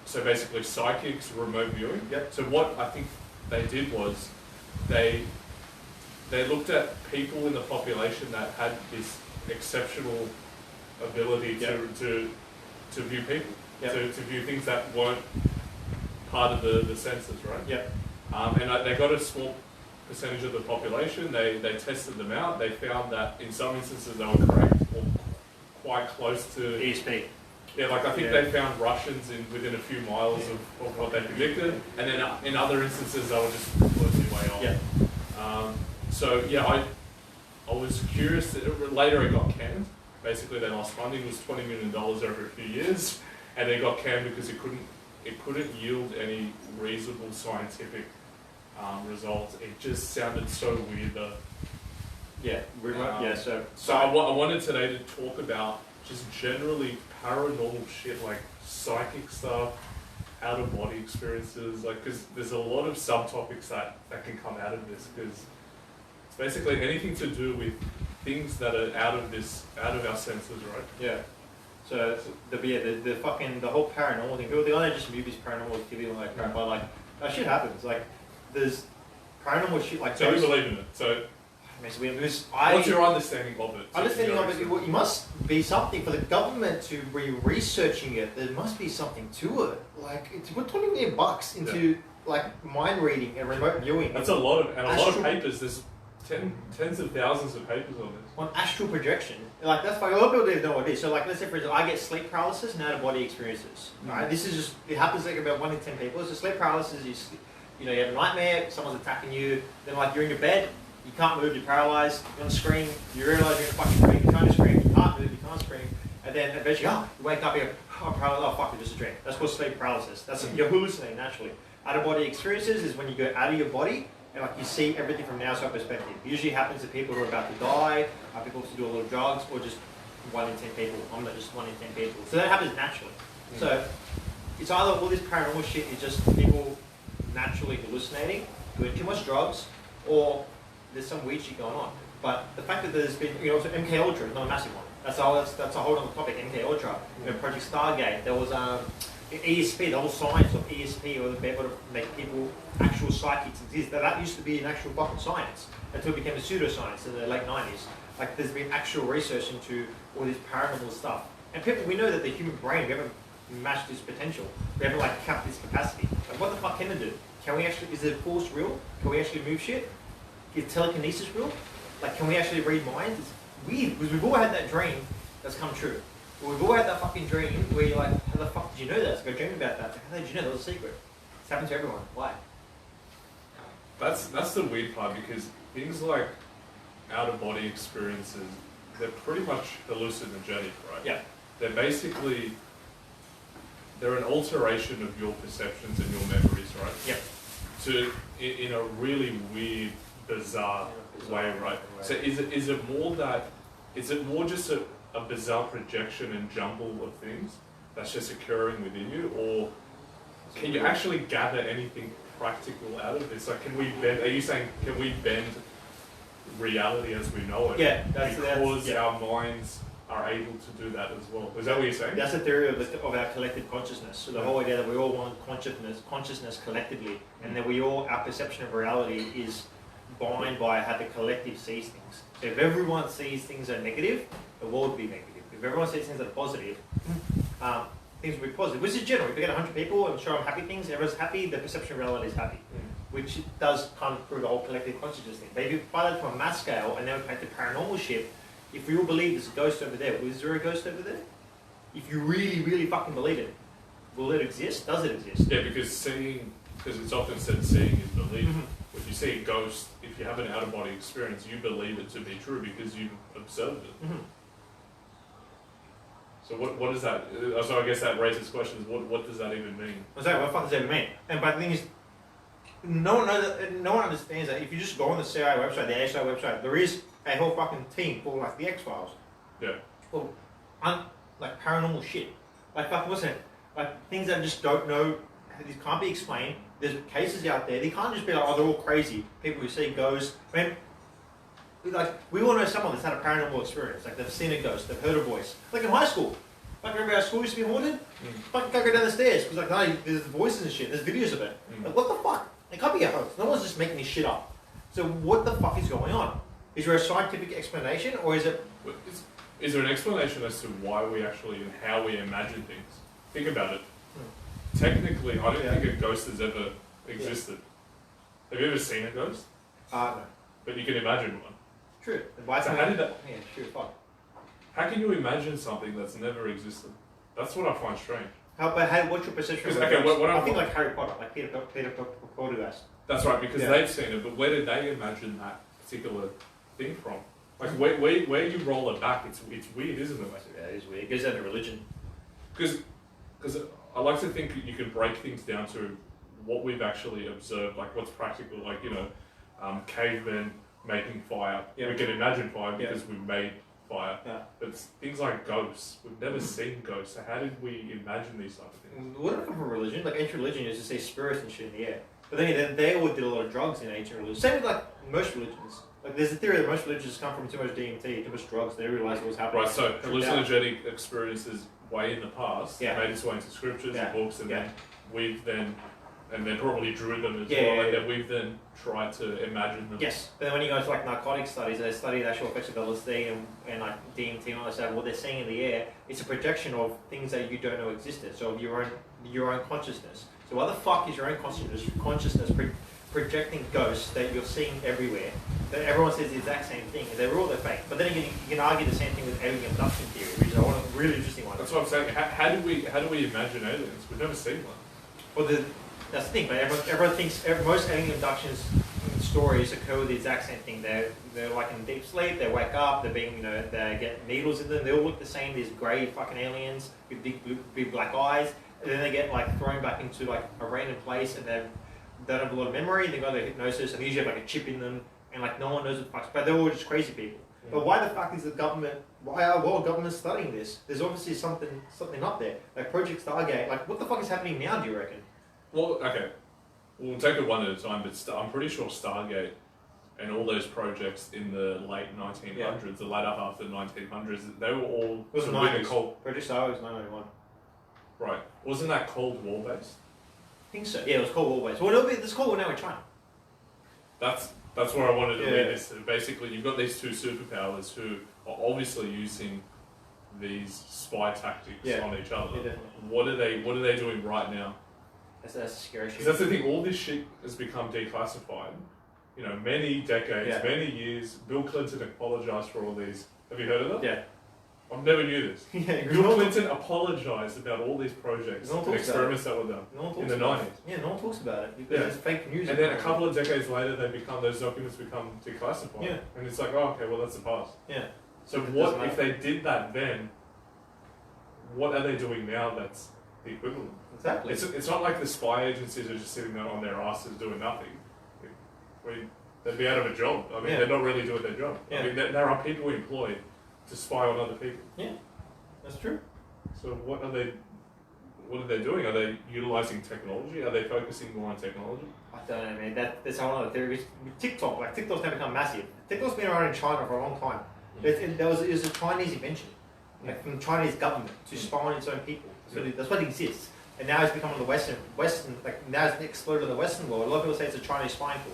so basically psychics, remote viewing. Yep. So what I think they did was they looked at people in the population that had this exceptional ability to view people, to view things that weren't part of the senses, right? Yeah. And they got a small percentage of the population. They tested them out. They found that in some instances they were correct or quite close to ESP. Yeah, like I think they found Russians within a few miles of what they predicted, and then in other instances they were just completely way off. Yeah. So yeah, I was curious. Later it got canned. Basically, they lost funding. It was $20 million over a few years, and they got canned because it couldn't yield any reasonable scientific results. It just sounded so weird though. Yeah. So I wanted today to talk about just generally paranormal shit, like psychic stuff, out of body experiences, like because there's a lot of subtopics that can come out of this, because it's basically anything to do with things that are out of our senses, right? Yeah. So the whole paranormal thing. People think, oh, they just movies, paranormal activity, like crap. But like that shit happens. Like there's paranormal shit. Like so you believe in it. So what's your understanding of it? Understanding of it, it must be something for the government to be researching it. There must be something to it. Like we're $20 million into like mind reading and remote viewing. That's a lot of papers. There's tens of thousands of papers on this. On astral projection, like that's why a lot of people don't know what it is. So like let's say for example, I get sleep paralysis and out of body experiences. Right? This is just it happens like about 1 in 10 people. So sleep paralysis is you have a nightmare, someone's attacking you, then like you're in your bed. You can't move, you're paralyzed, you're on the screen, you realise you're in a fucking dream, you're trying to scream, you can't move, you can't scream, and then eventually, you wake up, you're paralyzed, oh fuck, it's just a dream. That's called sleep paralysis. That's you're hallucinating naturally. Out-of-body experiences is when you go out of your body and like you see everything from an outside perspective. It usually happens to people who are about to die, people who do a lot of drugs, or just 1 in 10 people. I'm not just 1 in 10 people. So that happens naturally. So it's either all this paranormal shit is just people naturally hallucinating, doing too much drugs, or there's some weird shit going on. But the fact that there's been, so MK Ultra is not a massive one. That's a whole other topic, MK Ultra. Project Stargate, there was ESP, the whole science of ESP, or be able to make people, actual psychics exist. That used to be an actual fucking science until it became a pseudoscience in the late 90s. Like there's been actual research into all this paranormal stuff. And people, we know that the human brain, we haven't matched this potential. We haven't like capped this capacity. Like what the fuck can it do? Can we actually, is the force real? Can we actually move shit? Is telekinesis real? Like, can we actually read minds? It's weird, because we've all had that dream that's come true. We've all had that fucking dream where you're like, how the fuck did you know that? It's like, I dreamed about that. It's like, how did you know that was a secret? It's happened to everyone. Why? That's the weird part, because things like out-of-body experiences, they're pretty much hallucinogenic, right? Yeah. They're basically, they're an alteration of your perceptions and your memories, right? Yeah. In a really weird, bizarre way, right? So is it more just a bizarre projection and jumble of things that's just occurring within you, or can you actually gather anything practical out of this? Like, are you saying, can we bend reality as we know it? Yeah, because our minds are able to do that as well. Is that what you're saying? That's the theory of our collective consciousness. So the whole idea that we all want consciousness collectively, and that our perception of reality is bound by how the collective sees things. So if everyone sees things are negative, the world will be negative. If everyone sees things that are positive, things will be positive. Which is general. If you get 100 people and show them happy things, everyone's happy, the perception of reality is happy. Which does come through the whole collective consciousness thing. But if you apply that to a mass scale and then we take the paranormal shit, if we all believe there's a ghost over there, is there a ghost over there? If you really, really fucking believe it, will it exist? Does it exist? Yeah, because it's often said seeing is believing. If you see a ghost, if you have an out-of-body experience, you believe it to be true because you've observed it. So what is that? So I guess that raises questions. What does that even mean? Exactly, what the fuck does that even mean? And but the thing is, no one understands that. If you just go on the CIA website, the ASI website, there is a whole fucking team called like the X-Files. Yeah. Well, like paranormal shit. Like what's it? Like things that I just don't know. These can't be explained. There's cases out there. They can't just be like, oh, they're all crazy. People who see ghosts. I mean, like we all know someone that's had a paranormal experience. Like they've seen a ghost, they've heard a voice. Like in high school, Like, remember our school used to be haunted? Fucking can't go down the stairs. Because, like, no, there's voices and shit. There's videos of it. Like, what the fuck? It can't be a hoax. No one's just making this shit up. So, what the fuck is going on? Is there a scientific explanation, or is it... Is there an explanation as to why we actually and how we imagine things? Think about it. Technically, I don't think a ghost has ever existed. Have you ever seen a ghost? No. But you can imagine one. True. So how did that... Yeah, true, fuck. How can you imagine something that's never existed? That's what I find strange. What's your perception of Okay, I think like Harry Potter, like Peter Poltergeist. That's right, because they've seen it, but where did they imagine that particular thing from? Like, where you roll it back, it's weird, isn't it? Yeah, it is weird. It goes down to religion. Because I like to think you can break things down to what we've actually observed, like what's practical, like, cavemen making fire. We can imagine fire because we made fire. But it's things like ghosts, we've never seen ghosts, so how did we imagine these type of things? Wouldn't it come from religion? Like ancient religion used to say spirits and shit in the air. But then they all did a lot of drugs in ancient religion. Same with like most religions. Like there's a theory that most religions come from too much DMT, too much drugs, they realised what was happening. Right, so hallucinogenic experiences way in the past made its way into scriptures and books, and then we've then, and they probably drew them as well, and then we've then tried to imagine them. Yes, but then when you go to like narcotic studies, they study the actual effects of LSD and like DMT and all that stuff, what they're seeing in the air, it's a projection of things that you don't know existed, so of your own consciousness. So what the fuck is your own consciousness projecting ghosts that you're seeing everywhere, that everyone says the exact same thing, and they're all fake. But then again, you can argue the same thing with alien abduction theory, which is a really interesting one. That's what I'm saying. How do we imagine aliens? We've never seen one. Well, that's the thing. But everyone thinks most alien abductions stories occur with the exact same thing. They're like in deep sleep. They wake up. They're being they get needles in them. They all look the same. These grey fucking aliens with big black eyes. And then they get like thrown back into like a random place, and they don't have a lot of memory. They go to hypnosis, and they usually have like a chip in them, and like no one knows what the fuck. But they're all just crazy people. Yeah. But why the fuck is the government? Why are world governments studying this? There's obviously something up there. Like Project Stargate. Like what the fuck is happening now? Do you reckon? Well, okay, we'll take it one at a time. But I'm pretty sure Stargate and all those projects in the late 1900s, the latter half of the 1900s, they were all. It was the 90s. Project Stargate was 1991. Right. Wasn't that Cold War based? I think so. Yeah, it was Cold War based. Well, it's Cold War now with China. That's where I wanted to lead this. Basically, you've got these two superpowers who are obviously using these spy tactics on each other. Yeah, what are they doing right now? That's a scary shit. Because that's the thing. All this shit has become declassified. Many decades, many years. Bill Clinton apologized for all these. Have you heard of that? Yeah. I never knew this. Bill Clinton apologized about all these projects and experiments that were done in the 90s. Yeah, no one talks about it because it's fake news. And then a couple of decades later, those documents become declassified. Yeah. And it's like, oh, okay, well, that's the past. Yeah. So what if they did that then? What are they doing now that's the equivalent? Exactly. It's not like the spy agencies are just sitting there on their asses doing nothing. They'd be out of a job. I mean, they're not really doing their job. Yeah. I mean, there are people employed to spy on other people. Yeah, that's true. So what are they doing? Are they utilising technology? Are they focusing more on technology? I don't know, man. That's one of the theories. TikTok's now become massive. TikTok's been around in China for a long time. It was a Chinese invention, like from the Chinese government to spy on its own people. So that's what exists. And now it's become on the Western, like now it's exploded in the Western world. A lot of people say it's a Chinese spying tool.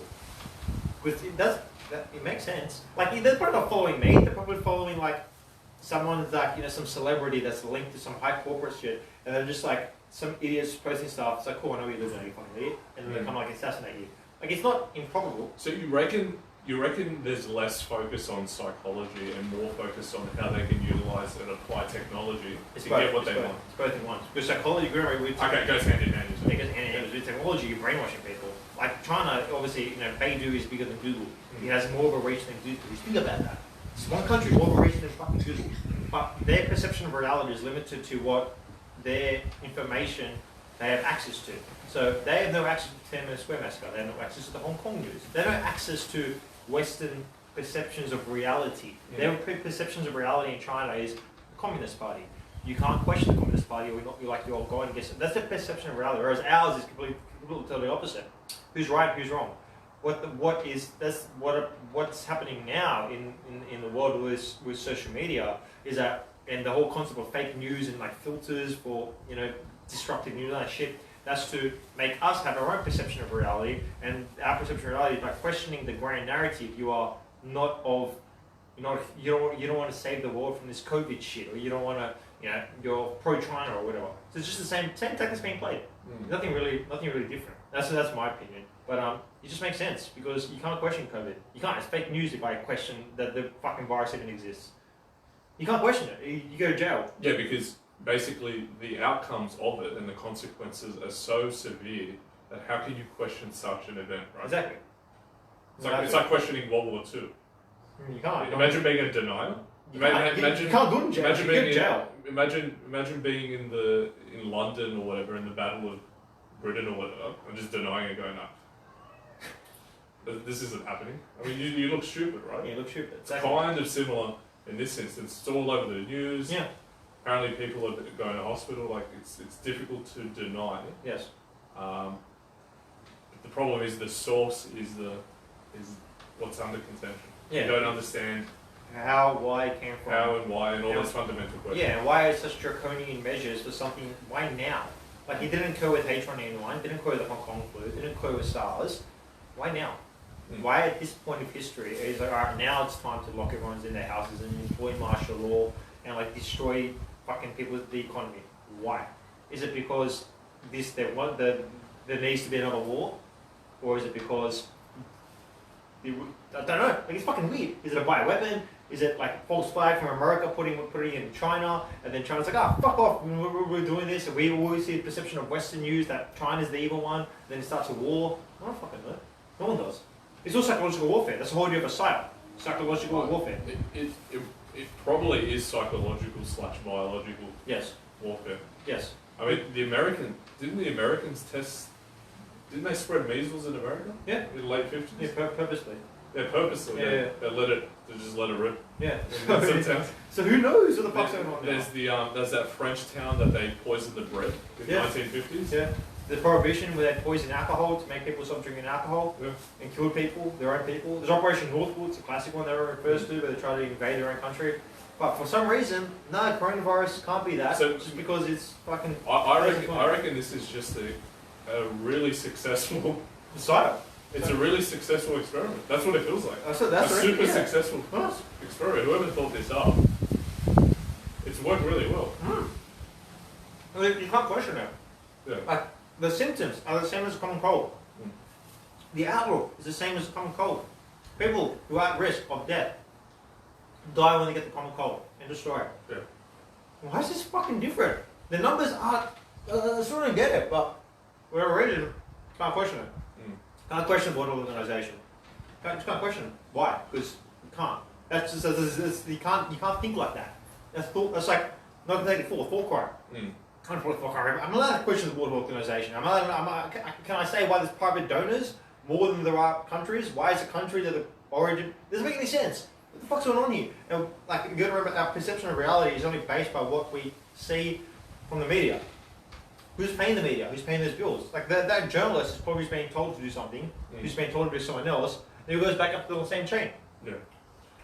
Because it makes sense. Like they're probably not following me. They're probably following like someone like some celebrity that's linked to some high corporate shit, and they're just like some idiots posting stuff. It's like, cool, I know you live in a fucking idiot, and then they come like assassinate you. Like it's not improbable. So you reckon there's less focus on psychology and more focus on how they can utilize and apply technology to get what they want? It's both in one. Because psychology, it goes hand in hand. It goes hand in hand with technology. You're brainwashing people. Like China, obviously, Baidu is bigger than Google. It has more of a reach than Google. You think about that. It's one country more of a reach than fucking Google. But their perception of reality is limited to what their information they have access to. So they have no access to 10 Minute Square Massacre. They have no access to the Hong Kong news. They don't have access to Western perceptions of reality. Yeah. Their perceptions of reality in China is the Communist Party. You can't question the Communist Party, or you're like the old guy and guess it. That's their perception of reality. Whereas ours is completely totally opposite. Who's right? Who's wrong? What's happening now in the world with social media is that and the whole concept of fake news and like filters for destructive news and that shit. That's to make us have our own perception of reality, and our perception of reality by questioning the grand narrative. You are not of, you don't want to save the world from this COVID shit, or you don't want to, you're pro China or whatever. So it's just the same tactics being played. Nothing really different. That's my opinion. But it just makes sense because you can't question COVID. You can't. It's fake news if I question that the fucking virus even exists. You can't question it. You go to jail. Yeah, because basically the outcomes of it and the consequences are so severe that how can you question such an event, right? Exactly. It's like questioning World War II. You can't. Imagine being a denier. You can't go in jail. Imagine being in London or whatever in the Battle of Britain or whatever, and just denying it, going, no, this isn't happening. I mean, you look stupid, right? Yeah, you look stupid. It's kind of similar in this instance. It's all over the news. Yeah. Apparently, people are going to hospital. Like it's difficult to deny. Yes. But the problem is the source is what's under contention. Yeah. You don't understand how, why it came from. How and why and all those fundamental questions. Yeah, and why are such draconian measures for something? Why now? Like it didn't occur with H1N1, didn't occur with the Hong Kong flu, didn't occur with SARS. Why now? Why at this point of history is like, alright, now it's time to lock everyone in their houses and employ martial law and like destroy fucking people, the economy? Why? Is it because there needs to be another war, or is it because I don't know? Like it's fucking weird. Is it a bioweapon? Is it like a false flag from America putting it in China, and then China's like, fuck off, we're doing this, and we always see the perception of Western news that China's the evil one, and then it starts a war. I don't fucking know. No one does. It's all psychological warfare. That's the whole idea of a psyop. Psychological warfare. It probably is psychological / biological warfare. Yes. I mean, didn't the Americans test, didn't they spread measles in America? Yeah. In the late 50s? Yeah, purposely. Yeah, purposely. Yeah. They just let it rip. Yeah. So who knows what the fuck's going on now? There's that French town that they poisoned the bread in the 1950s. Yeah. The prohibition where they poisoned alcohol to make people stop drinking alcohol and killed people, their own people. There's Operation Northwood, it's a classic one that refers to, where they try to invade their own country. But for some reason, no, coronavirus can't be that, just because it's fucking... I reckon this is just a really successful... psyop. It's a really successful experiment. That's what it feels like. That's a super successful experiment. Whoever thought this up, it's worked really well. You can't question it. Yeah. Like, the symptoms are the same as a common cold. The outlook is the same as a common cold. People who are at risk of death die when they get the common cold and destroy it. Yeah. Why is this fucking different? The numbers are... I still don't get it, but we're already... Can't question it. Can't question the World Organization. Just can't question it. Why? Because you can't. That's just... You can't think like that. That's like... 1984, Thought crime. I'm allowed to question the World Organization. Can I say why there's private donors more than there are countries? Why is a country that the origin... It doesn't make any sense. What the fuck's going on here? And, like, you got to remember, our perception of reality is only based by what we see from the media. Who's paying the media? Who's paying those bills? Like, that journalist is probably being told to do something, who's being told to do someone else, and it goes back up to the same chain. Yeah.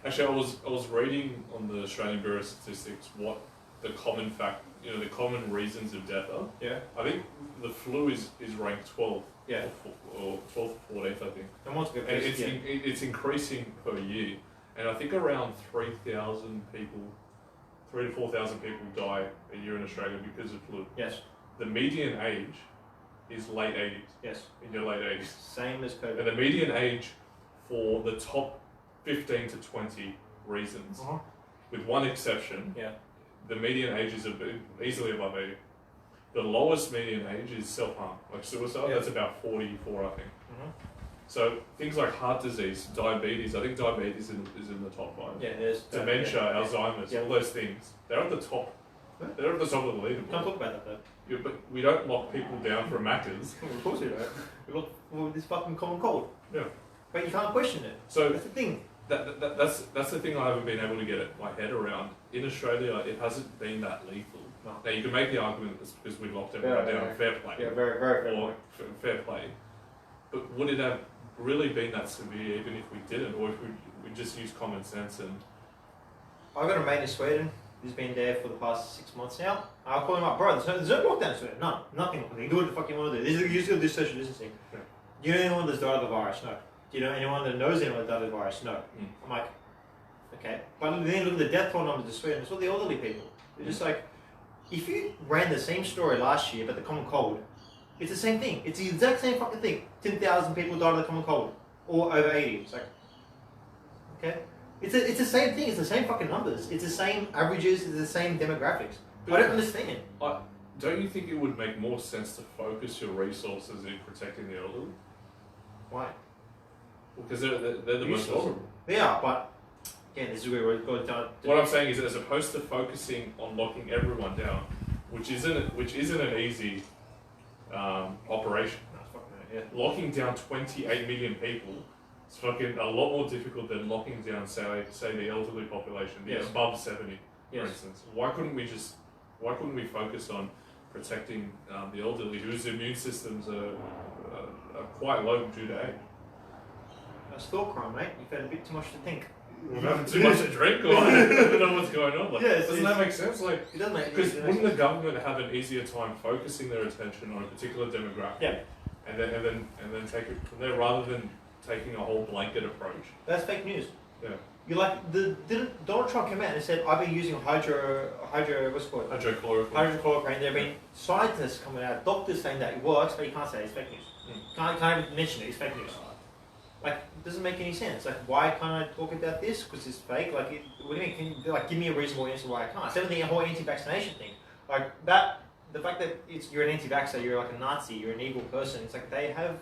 Actually, I was reading on the Australian Bureau of Statistics what the common the common reasons of death are. Yeah. I think the flu is ranked 12th. Yeah. Or 12th or 14th, I think. And it's increasing per year. And I think around 3,000 people, 3,000 to 4,000 people die a year in Australia because of flu. Yes. The median age is late 80s. Yes. In your late 80s. Same as COVID. And the median age for the top 15 to 20 reasons, with one exception, the median age is easily above 80. The lowest median age is self-harm, like suicide. That's about 44, I think. So things like heart disease, diabetes, I think diabetes is in the top 5. Yeah, there's dementia, Alzheimer's, all those things. They're at the top. They're at the top of the leaderboard. Can't talk about that though. Yeah, but we don't lock people down for Maccas. Of course we don't. We look for this fucking common cold. Yeah. But you can't question it. So that's the thing. That's the thing I haven't been able to get my head around. In Australia, it hasn't been that lethal. No. Now you can make the argument that it's because we locked everyone down. Fair play. Yeah, very, very fair or fair play. But would it have really been that severe even if we didn't, or if we just used common sense and... I got a mate in Sweden. who's been there for the past 6 months now. I'll call him up, bro. There's no lockdowns for it. None. Nothing. You do what the fuck you want to do. You just got to do social distancing. Yeah. Do you know anyone that's died of the virus? No. Do you know anyone that knows anyone that died of the virus? No. I'm like, okay. But then look at the death toll numbers to Sweden. It's all the elderly people. They're just like, if you ran the same story last year about the common cold, it's the same thing. It's the exact same fucking thing. 10,000 people died of the common cold. Or over 80. It's like, okay. It's the same thing. It's the same fucking numbers. It's the same averages. It's the same demographics. But I don't understand. Don't you think it would make more sense to focus your resources in protecting the elderly? Why? Because they're the most vulnerable. They are, but again, this is where we're going down. What I'm saying is, as opposed to focusing on locking everyone down, which isn't an easy operation. Yeah. Locking down 28 million people is fucking a lot more difficult than locking down, say the elderly population, the Yes. above 70, Yes. for instance. Why couldn't we focus on protecting the elderly, whose immune systems are quite low due to age? That's thought crime, mate. You've had a bit too much to think. We've had too much to drink, or I don't know what's going on. Like, Yeah, doesn't that make sense? Like, it does make because sense. wouldn't the government have an easier time focusing their attention on a particular demographic, Yeah. and then take it from there rather than taking a whole blanket approach? That's fake news. Yeah. You like didn't Donald Trump came out and said I've been using what's it called? Hydrochloroquine. Hydrochloroquine. There have been scientists coming out, doctors saying that it works, but you can't say it's fake news. Can't even mention it. It's fake news. Like, it doesn't make any sense. Like, why can't I talk about this? Because it's fake. Like, what do you mean? Can you, like, give me a reasonable answer why I can't? Same thing, the whole anti-vaccination thing. Like that, the fact that you're an anti-vaxxer, you're like a Nazi, you're an evil person. It's like they have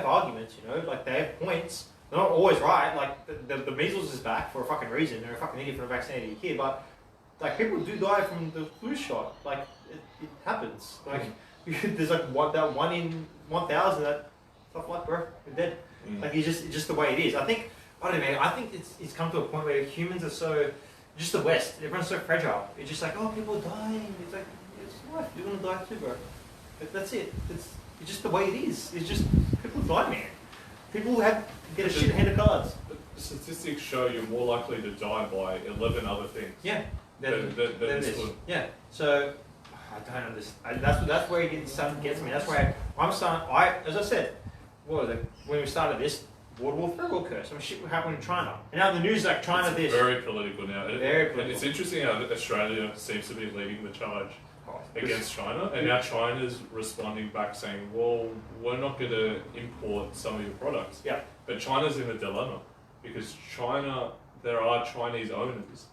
arguments, you know. Like they have points. They're not always right. Like the measles is back for a fucking reason. They're a fucking idiot for vaccinating your kid. But like people do die from the flu shot. Like it happens. Like there's like that 1 in 1,000 that tough luck, bro. You're dead. Like it's just the way it is. I don't know, man. I think it's come to a point where humans are so, just the West, everyone's so fragile. It's just like, oh, people are dying. It's like, it's life. You're gonna die too, bro. That's it. It's just the way it is. It's just people die, man. People get a shit hand of cards. The statistics show you're more likely to die by 11 other things. Yeah. Than this one. Yeah. So I don't understand. That's where it gets me. That's why I'm starting. As I said, when we started this, World War III will occur. Some shit will happen in China. And now the news is like China this. Very political now. Very political. And it's interesting how Australia seems to be leading the charge against China. And now China's responding back saying, well, we're not going to import some of your products. Yeah. But China's in a dilemma because there are Chinese owners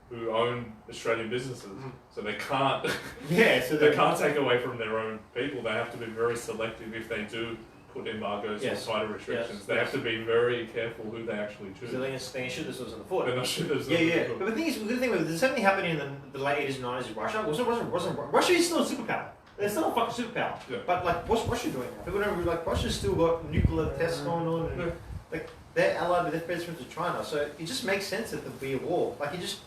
who own Australian businesses. So they can't they can't take away from their own people. They have to be very selective if they do put embargoes or tighter restrictions. They have to be very careful who they actually choose. So they can shoot themselves in the foot. They're not shoot themselves in the foot. But the thing is, there's something happening in the late 80s and 90s in Russia. Russia is still a superpower. They're still a fucking superpower. Yeah. But like, what's Russia doing? People don't really, like, Russia's still got nuclear tests going on, and like they're allied with their best friends with China. So it just makes sense that there'll be a war. Like it just,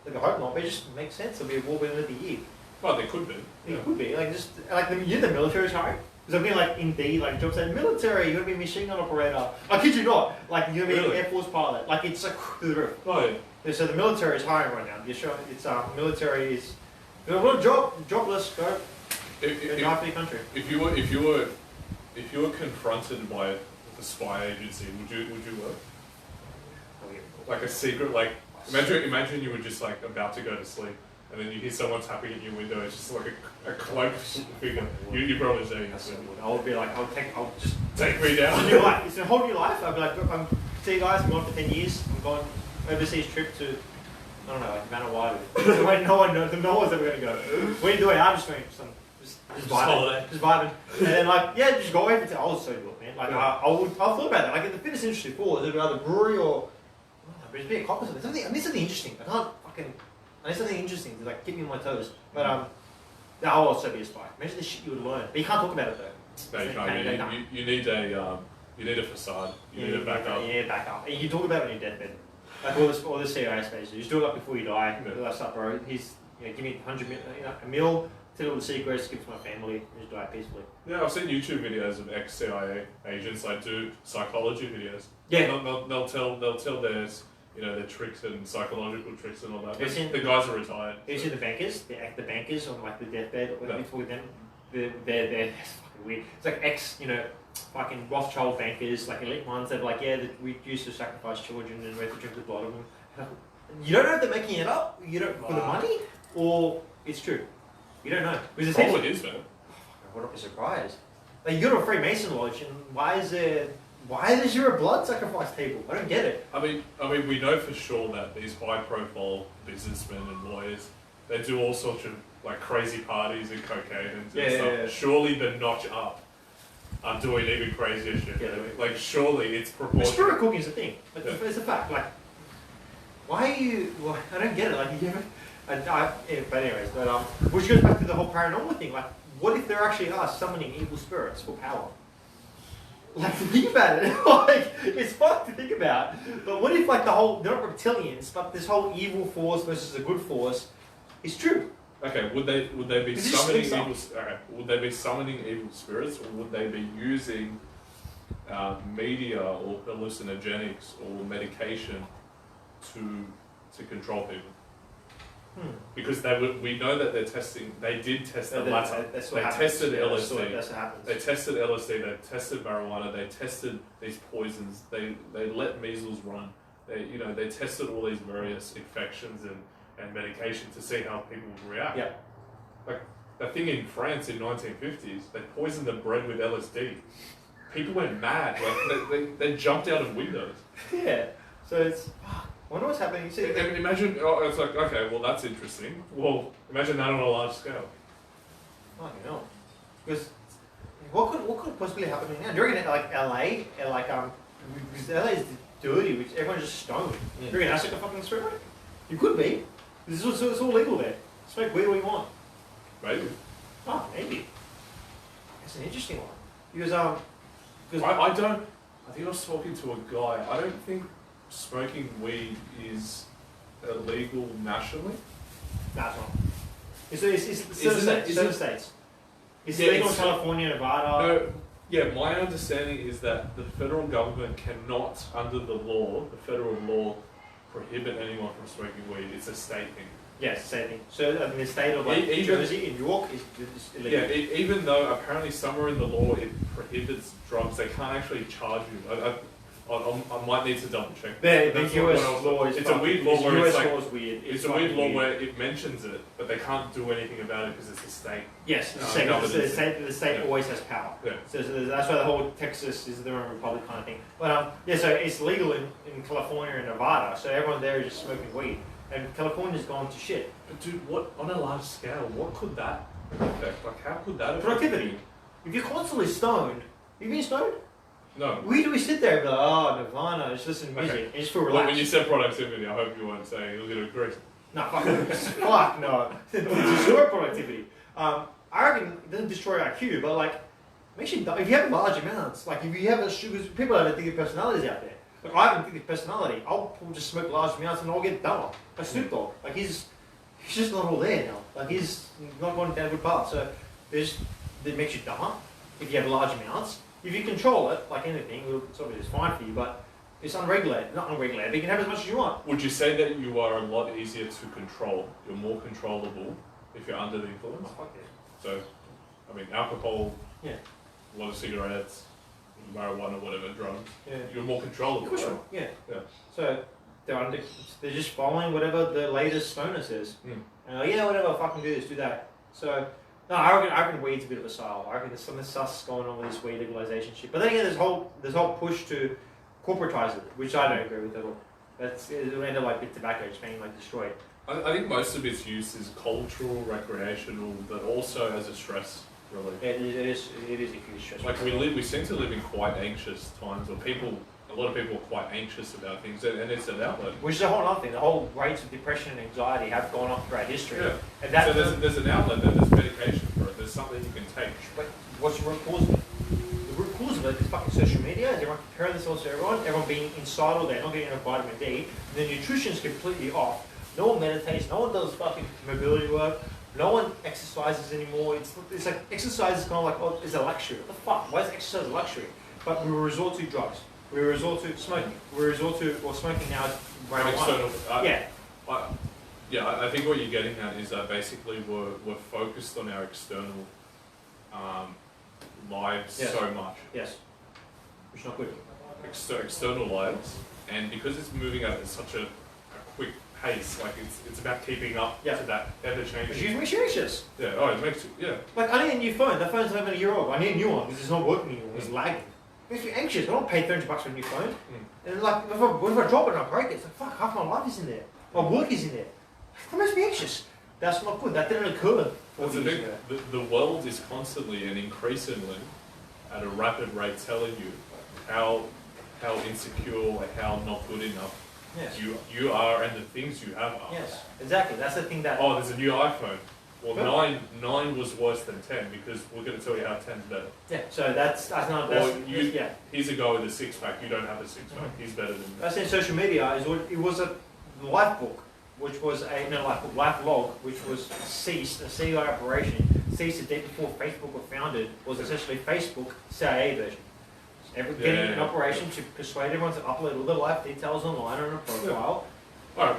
like I hope not, but it just makes sense there'll be a war within the year. Well, there could be. It could be like just like the military's hiring. Because I've been like Indeed, like jobs saying military, you're gonna be a machine gun operator. I kid you not, like you're gonna be an Air Force pilot. Like it's like through the roof. Oh yeah. So the military is hiring right now. It's military is they're a jobless. Go die for your country. If you were confronted by the spy agency, would you work? Like a secret, like imagine you were just like about to go to sleep. And then you hear someone tapping at your window. It's just like a cloaked figure. You probably say yes. I would be like, I'll just take me down. It's a whole new life. I'd be like, look, see you guys. I'm gone for 10 years. I'm going overseas trip to, I don't know, like Vanuatu. Wait, no one knows. No one's ever going to go. What are you doing? I'm just doing some just vibing. Just vibing. And then like, yeah, just go away for 10. I was so good, man. Like I thought about that. Like in the fitness industry before, is it either brewery or, but it's being a cop or something. I need something interesting. I need something interesting to like keep me on my toes. But I'll also be a spy. Imagine the shit you would learn. But you can't talk about it though. No, you can't. You need a facade. You need a backup. Yeah, backup. And you can talk about it on your deathbed. Like all the CIA space. You just do it like before you die. That's up, bro. Give me 100 mil, a mil. Tell all the secrets. Give it to my family. Just die peacefully. Yeah, I've seen YouTube videos of ex-CIA agents like do psychology videos. Yeah. They'll tell theirs you know, their tricks and psychological tricks and all that. Have you seen- The guys are retired. Have you seen the bankers? The bankers on like the deathbed. When we talk with them, they're it's fucking weird. It's like fucking Rothschild bankers, like elite ones. They're like, yeah, that we used to sacrifice children and we have to drink the blood of them. You don't know if they're making it up. You don't for the money, or it's true. You don't know. Because it's Probably is, man. I would not be surprised. Like you go to a Freemason lodge, and why is there a blood sacrifice table? I don't get it. I mean, we know for sure that these high-profile businessmen and lawyers, they do all sorts of like crazy parties and cocaine and stuff. Yeah. Surely the notch up are doing even crazier shit. Yeah, like surely it's proportional. Spirit cooking is a thing. But Yeah. it's a fact. Like, why are you? Well, I don't get it. Like, you but anyways, which goes back to the whole paranormal thing. Like, what if there actually are summoning evil spirits for power? Like, think about it. Like, it's fucked to think about. But what if, like, they're not reptilians, but this whole evil force versus a good force is true? Okay, would they be Is this summoning just evil? Okay, would they be summoning evil spirits, or would they be using media or hallucinogenics or medication to control people? Because we know that they did test the latter. They tested LSD. That's what happens. They tested LSD. They tested marijuana. They tested these poisons. They let measles run. They tested all these various infections and medication to see how people would react. Yeah. Like that thing in France in 1950s, they poisoned the bread with LSD. People went mad. Like they jumped out of windows. Yeah. So it's. I wonder what's happening. You see, Imagine, it's like, okay, well that's interesting. Well, imagine that on a large scale. I don't know. Because what could possibly happen now? Do you reckon like LA, because LA is dirty, which everyone's just stoned. Do you reckon that's like a fucking spirit? You could be. It's all legal there. Smoke weed all you want. Maybe. Oh, maybe. That's an interesting one. Because I think I was talking to a guy. I don't think smoking weed is illegal nationally. No, it's not. It's certain states. It's legal in California, Nevada. No, yeah, my understanding is that the federal government cannot, under the federal law, prohibit anyone from smoking weed. It's a state thing. Yes, same thing. So in the state of like Even- Jersey, in York, is illegal. Yeah, even though apparently somewhere in the law it prohibits drugs, they can't actually charge you. I might need to double check. The That's US what law is it's a weird law where it's US like law is weird. it's a weird law where it mentions it, but they can't do anything about it because it's a state. Yes, the state always has power. Yeah. So that's why the whole Texas is their own republic kind of thing. But so it's legal in California and Nevada, so everyone there is just smoking weed. And California's gone to shit. But dude, what on a large scale? What could that affect? Like, how could that affect Productivity. If you're constantly stoned, you been stoned? No. We sit there and be like, oh, Nirvana, just listen to music, and just feel Well, relaxed. when you said productivity, I hope you weren't saying you're going to agree. No, fuck no. Destroy productivity. I reckon it doesn't destroy IQ, but like, makes you dumb. If you have large amounts, like if you have people have addictive personalities out there. Like I have an addictive personality, I'll just smoke large amounts and I'll get dumber. Like Snoop Dogg, like he's just not all there now. Like he's not going down a good path. So it makes you dumber if you have large amounts. If you control it, like anything, it's obviously fine for you, but it's unregulated. Not unregulated, but you can have as much as you want. Would you say that you are a lot easier to control? You're more controllable if you're under the influence? Oh, fuck yeah. So, I mean, alcohol, Yeah. a lot of cigarettes, marijuana, whatever, drugs. Yeah. You're more controllable. For sure. Right? Yeah. Yeah. So they're just following whatever the latest stoner says. And like, yeah, whatever, fucking do this, do that. So no, I reckon weed's a bit of a sale. I reckon there's something sus going on with this weed legalization shit. But then again, there's whole push to corporatize it, which I don't agree with at all. It'll end up like big tobacco just being like destroyed. I think most of its use is cultural, recreational, but also as a stress relief. It is a huge stress. Like we seem to live in quite anxious times, or a lot of people are quite anxious about things, and it's an outlet. Which is a whole other thing. The whole rates of depression and anxiety have gone up throughout history. Yeah. And that, so there's an outlet, there's medication for it, there's something you can take. But what's the root cause of it? The root cause of it is fucking social media. Everyone comparing themselves to everyone being inside all day, not getting enough vitamin D. The nutrition's completely off. No one meditates, no one does fucking mobility work, no one exercises anymore. It's like exercise is kind of like, oh, it's a luxury. What the fuck? Why is exercise a luxury? But we resort to drugs. We resort to smoking. We resort to, or smoking now is marijuana. I think what you're getting at is that basically we're focused on our external lives so much. Yes. Which is not good. External lives, and because it's moving at such a quick pace, like it's about keeping up to that ever changing. It makes you anxious. Yeah. Oh, it makes you. Like I need a new phone. That phone's not even a year old. I need a new one because it's not working anymore. It's lagging. It makes you anxious. I don't pay $300 for a new phone. And like, if I drop it and I break it, it's like fuck. Half my life is in there. My work is in there. That makes me anxious. That's not good. That didn't occur. The world is constantly and increasingly, at a rapid rate, telling you how insecure, how not good enough you are, and the things you have are. Yes, exactly. That's the thing that. Oh, there's a new iPhone. Well, nine was worse than 10 because we're going to tell you how 10's better. Yeah. So that's not. He's a guy with a six-pack. You don't have a six-pack. He's better than that. That's in social media. It was a life book, which was life log, which was ceased, a CIA operation, ceased the day before Facebook was founded, was essentially Facebook CIA version. Getting an operation to persuade everyone to upload all their life details online on a profile. Right.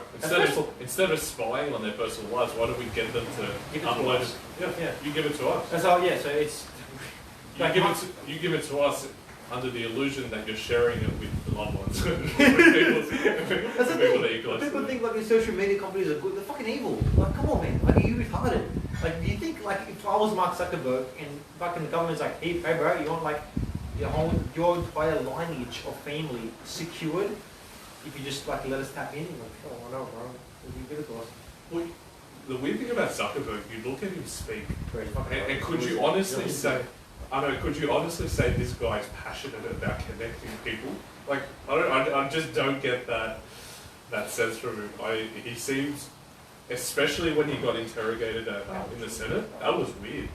Instead of spying on their personal lives, why don't we get them to upload it? Yeah. You give it to us. That's all. Yeah. So it's. You give it to us under the illusion that you're sharing it with the loved ones. That's the thing. People think like these social media companies are good. They're fucking evil. Like, come on, man. Like, are you retarded? Like, do you think like if I was Mark Zuckerberg and fucking the government's like, hey bro, you want like your entire lineage of family secured if you just like let us tap in? Like, oh no, bro. You give it to us. Well, the weird thing about Zuckerberg, you look at him speak, and could you honestly say? Could you honestly say this guy's passionate about connecting people? Like, I just don't get that sense from him. He seems, especially when he got interrogated in the Senate, that was weird.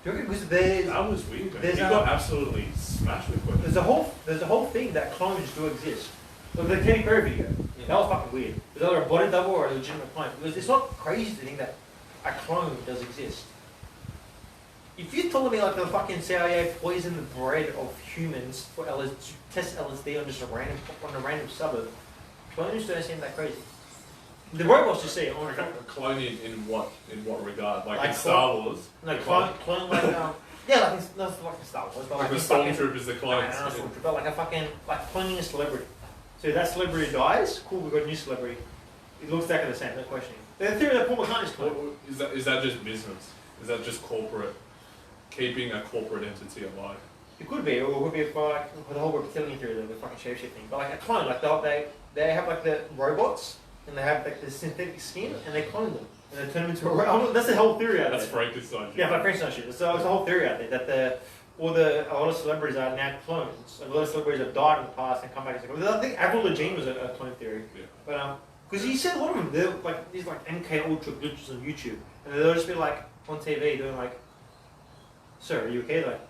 That was weird, man. He got absolutely smashed with questions. There's a whole thing that clones do exist. Look, the Katy Perry video, that was fucking weird. Is either a body double or a legitimate clone? Because it's not crazy to think that a clone does exist. If you told me like the fucking CIA poisoned the bread of humans for to test LSD on just a random suburb, clones don't seem that crazy. The robots just say it. Cloning in what regard? Like in Star Wars? No, clone like yeah, like not like Star Wars, but like the stormtroopers, the clones. But like a fucking cloning a celebrity. So that celebrity dies. Cool, we've got a new celebrity. It looks exactly the same. No questioning. The theory that Paul McCartney's clone. Is that just business? Is that just corporate? Keeping a corporate entity alive. It could be, or it would be like the whole reptilian theory, the fucking shapeshifting. But like a clone, like they have like the robots and they have like the synthetic skin and they clone them and they turn them into a robot. That's the whole theory out there. That's Frankenstein shit. Yeah, like Frankenstein shit. So it's a whole theory out there that a lot of celebrities are now clones. A lot of celebrities have died in the past and come back as a clone. I think Avril Lavigne was a clone theory. Yeah. But because you said a lot of them, they're like these like MK Ultra glitches on YouTube, and they'll just be like on TV doing like. Sir, are you okay? Like,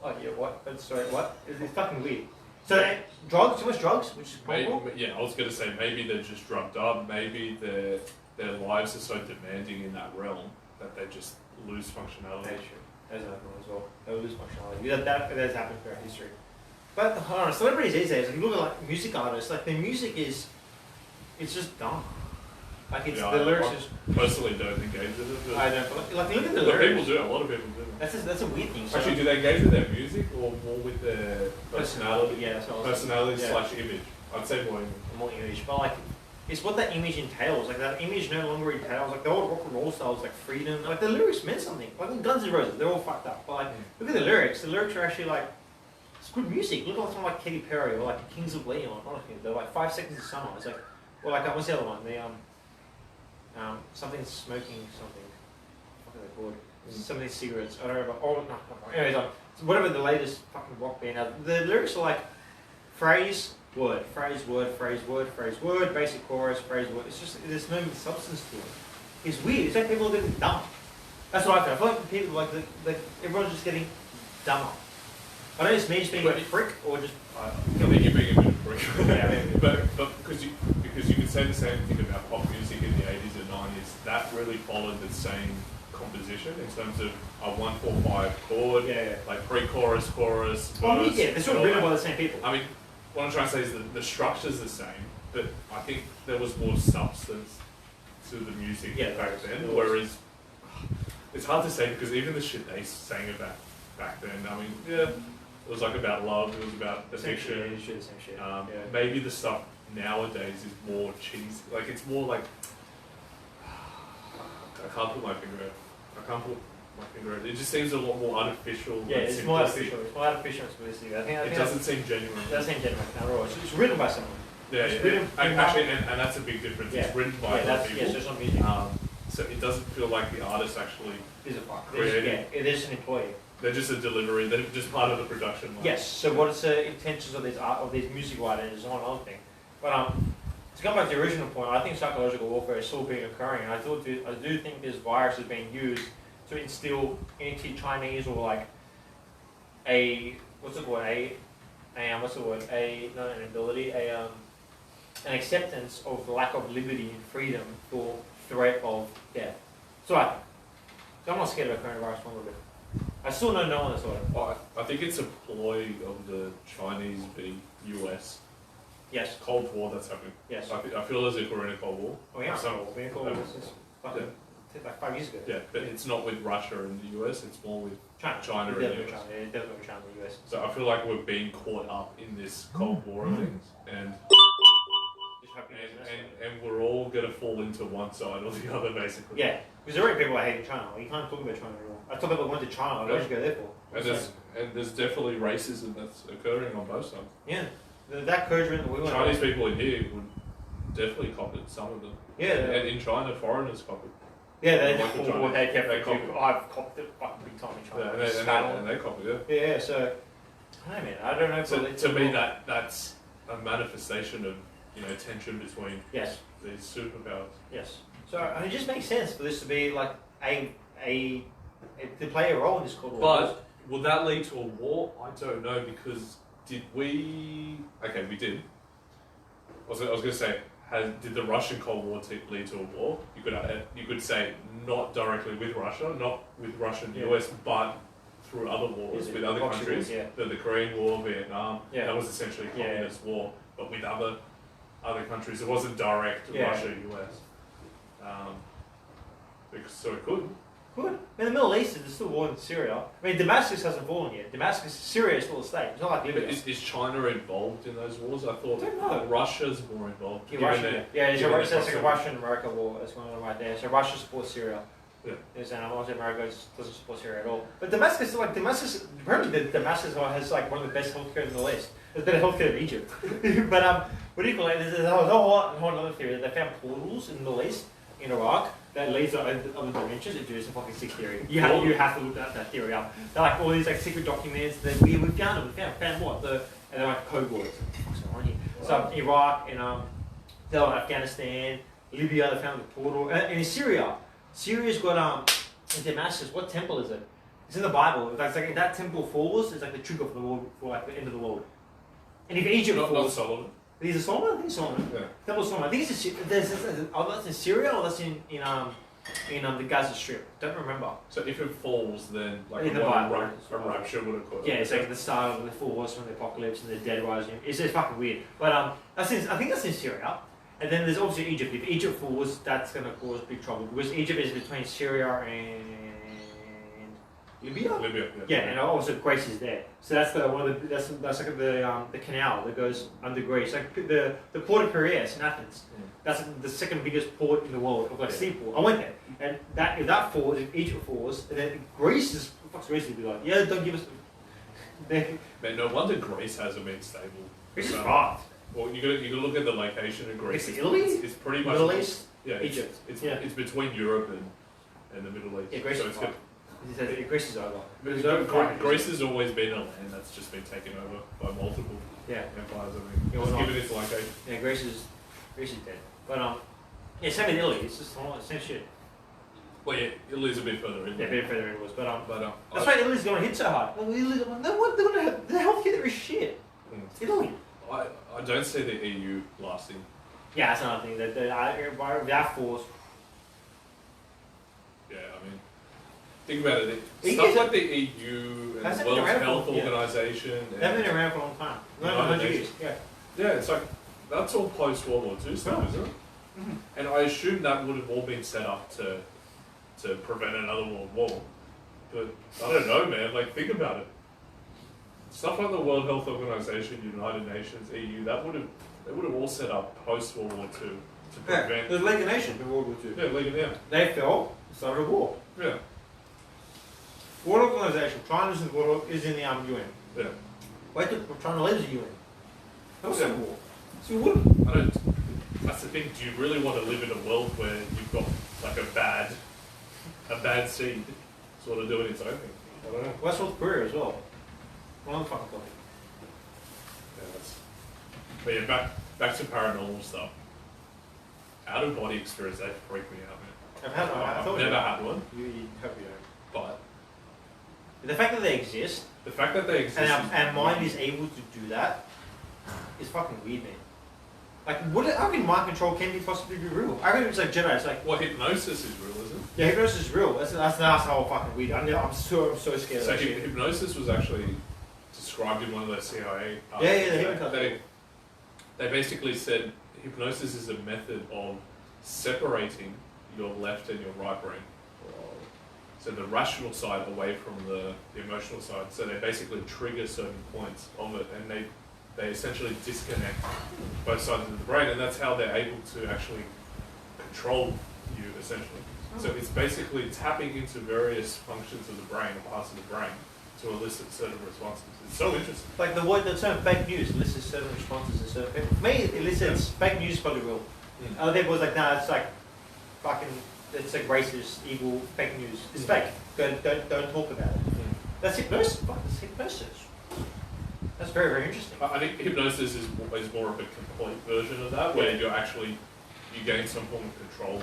oh yeah, what? Sorry, what? It's fucking weird. So drugs, too much drugs, which is possible. Yeah, I was gonna say maybe they're just drugged up. Maybe their lives are so demanding in that realm that they just lose functionality. Yeah, sure. That's happened as well. They lose functionality. That has happened throughout history. But hold on, celebrities these days, like you look at like music artists, like their music it's just dumb. Like it's the lyrics is. Personally, don't engage with it. I don't. Like look at the lyrics. People do. A lot of people do. That's a weird thing. Actually, do they engage with their music or more with their personality? Yeah, that's what I was personality slash image. I'd say more image. More image, but like it's what that image entails. Like that image no longer entails. Like the old rock and roll styles, like freedom. Like the lyrics meant something. Like in Guns N' Roses, they're all fucked up. But like look at the lyrics. The lyrics are actually like it's good music. Look at someone like Katy Perry or like the Kings of Leon. Honestly, they're like 5 Seconds of Summer. It's like or like what's the other one? The something smoking something. What are they called? Something cigarettes. I don't know. Oh no. Anyways, whatever the latest fucking rock band. The lyrics are like phrase, word, phrase, word, phrase, word, phrase, word, basic chorus, phrase, word. It's just there's no substance to it. It's weird. It's like people are getting dumb. That's what I feel. I feel like people like everyone's just getting dumber. I don't know. It's me just being a prick or just. I think you're being a bit of a prick. Yeah, but because you could say the same thing about pop music in the 80s and 90s. That really followed the same composition in terms of a 1-4-5 chord, like pre-chorus, chorus, verse. Oh, yeah, they're sort of written by the same people. I mean, what I'm trying to say is that the structure's the same, but I think there was more substance to the music back then. Whereas it's hard to say because even the shit they sang about back then, I mean, it was like about love, it was about addiction. Same shit. Maybe the stuff nowadays is more cheesy. Like it's more like I can't put my finger out. It just seems a lot more artificial. Yeah, it's more artificial. It's more artificial and simplistic. I think it doesn't seem genuine. It doesn't seem genuine at all. It's written by someone. Actually, and that's a big difference. It's written by other people. Yes, it's not music. So it doesn't feel like the artist actually created. Yeah, it is an employee. They're just a delivery. They're just part of the production line. Yes. So what is the intentions of these music writers is another thing. But to come back to the original point, I think psychological warfare is still being occurring, and I do think this virus is being used to instill anti-Chinese or like an acceptance of the lack of liberty and freedom for threat of death. So I'm not scared of coronavirus one little bit. I still know no one that's sort of. I think it's a ploy of the Chinese v US. Yes. Cold War that's happening. Yes. I feel as if we're in a Cold War. Oh yeah. We're in a Cold War since like 5 years ago. Yeah, but it's not with Russia and the US. It's more with China and the US. Definitely China and the US. So I feel like we're being caught up in this Cold War of things, and we're all gonna fall into one side or the other, basically. Yeah, because there are already people that hate China. You can't talk about China anymore. I talk about going to China. What did you go there for? And there's definitely racism that's occurring on both sides. Yeah, that encouragement that we went. Chinese people in here would definitely cop it. Some of them. Yeah. And in China, foreigners cop it. Yeah, they cop it. I've copped it fucking big time in China. And they cop it. Yeah. Yeah. So, I don't know. So to me, that's a manifestation of tension between these superpowers. Yes. So it just makes sense for this to be like to play a role in this Cold War. But will that lead to a war? I don't know, because did we? Okay, we did. I was going to say, did the Russian Cold War lead to a war? You could say not directly with Russia, not with Russia and the US, but through other wars with other countries. The Korean War, Vietnam. Yeah. That was essentially a communist war, but with other countries. It wasn't direct Russia, US. So it could. Good. In the Middle East, there's still war in Syria. I mean, Damascus hasn't fallen yet. Syria is still a state. It's not like Libya. Is China involved in those wars? I thought that Russia's more involved. There's like a Russian-America war that's going on right there. So Russia supports Syria. Yeah. And obviously America doesn't support Syria at all. But Damascus, apparently Damascus has like one of the best healthcare in the Middle East. There's better healthcare than Egypt. But what do you call it? There's a whole other theory. They found portals in the Middle East, in Iraq, that leads to other dimensions. It's a fucking sick theory. You have to look that theory up. They're like all these like secret documents that we found them. We found what? And they're like code words. What's going on here? So Iraq and Afghanistan, Libya, they found the portal. And in Syria's got in Damascus. What temple is it? It's in the Bible. It's like if that temple falls, it's like the trigger for the world, for like the end of the world. And if Egypt falls, not Solomon. Is it Solomon? I think Solomon. Yeah. Temple Solomon. I think it's that's in Syria or that's in the Gaza Strip. Don't remember. So if it falls, then like in the Bible, a rapture would occur. Yeah, it's like the start of the full horseman, the apocalypse, and the dead rising. It's fucking weird. But I think that's in Syria. And then there's obviously Egypt. If Egypt falls, that's going to cause big trouble because Egypt is between Syria and Libya. Yeah, and also Greece is there. So that's that's like the canal that goes under Greece. Like the port of Piraeus in Athens. That's the second biggest port in the world, of like seaport. I went there, and if that falls, if Egypt falls, and then Greece would be like, yeah, don't give us. Man, no wonder Greece hasn't been stable. Greece is fucked. Well, you got to look at the location of Greece. It's Italy. It's pretty much Middle East. Yeah, Egypt. It's between Europe and the Middle East. Yeah, Greece is fucked. Greece is over. Greece has always been a land that's just been taken over by multiple empires. I mean, just given its location. Yeah, Greece is dead. But same with Italy. It's just the same shit. Well, yeah, Italy's a bit further in. Yeah, a bit further in was, but that's why Italy's going to hit so hard. Well, Italy, they're going to have the healthcare there is shit. It's Italy. I don't see the EU lasting. Yeah, that's another thing. That force. Yeah, I mean, think about it. Stuff like the EU and the World Health Organization. They've been around for a long time. No, 100 years. Yeah. Yeah, it's like, that's all post World War II stuff, isn't it? Mm-hmm. And I assume that would have all been set up to prevent another world war. But I don't know, man. Like, think about it. Stuff like the World Health Organization, United Nations, EU, they would have all set up post World War II to prevent. The League of Nations in World War II. Yeah, League of Nations. They fell, started a war. Yeah. World Organization, China is in the UN. Yeah. Wait till China leaves the UN. That was a war. So you I don't. That's the thing. Do you really want to live in a world where you've got like a bad seed sort of doing its own thing? I don't know. Well, that's North Korea as well. One other fucking topic. Yeah, but yeah, back to paranormal stuff. Out of body experience, they freak me out, man. I've never had one. You hope you don't. But the fact that they exist, and our mind is able to do that, is fucking weird, man. Like, how can mind control can possibly be real? I reckon it's like Jedi. It's like, well, hypnosis is real, isn't it? yeah, hypnosis is real. That's how fucking weird. I'm so scared of that shit. Hypnosis was actually described in one of those CIA. They basically said hypnosis is a method of separating your left and your right brain. So the rational side away from the emotional side. So they basically trigger certain points of it, and they essentially disconnect both sides of the brain, and that's how they're able to actually control you, essentially. So it's basically tapping into various functions of the brain, or parts of the brain, to elicit certain responses. It's so interesting. Like the term fake news elicits certain responses in certain people. For me, it elicits fake news is probably real. Other people was like, nah, it's like fucking, it's like racist, evil, fake news. It's fake. Don't talk about it. That's hypnosis. Fuck, that's hypnosis. That's very, very interesting. I think hypnosis is more of a complete version of that, where you gain some form of control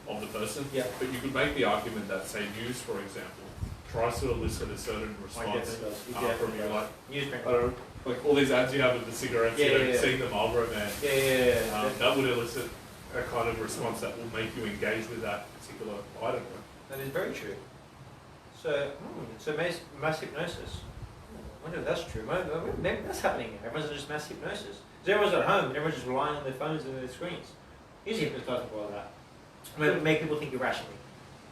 of the person. But you could make the argument that, say, news, for example, tries to elicit a certain response from you, like, I don't know, like all these ads you have with the cigarettes, seeing the Marlboro Man. That would elicit a kind of response that will make you engage with that particular item. That is very true. So mass hypnosis. I wonder if that's true. Maybe that's happening here. Everyone's just mass hypnosis. Because everyone's at home and everyone's just relying on their phones and their screens. Use hypnotizing for all that. I mean, make people think irrationally.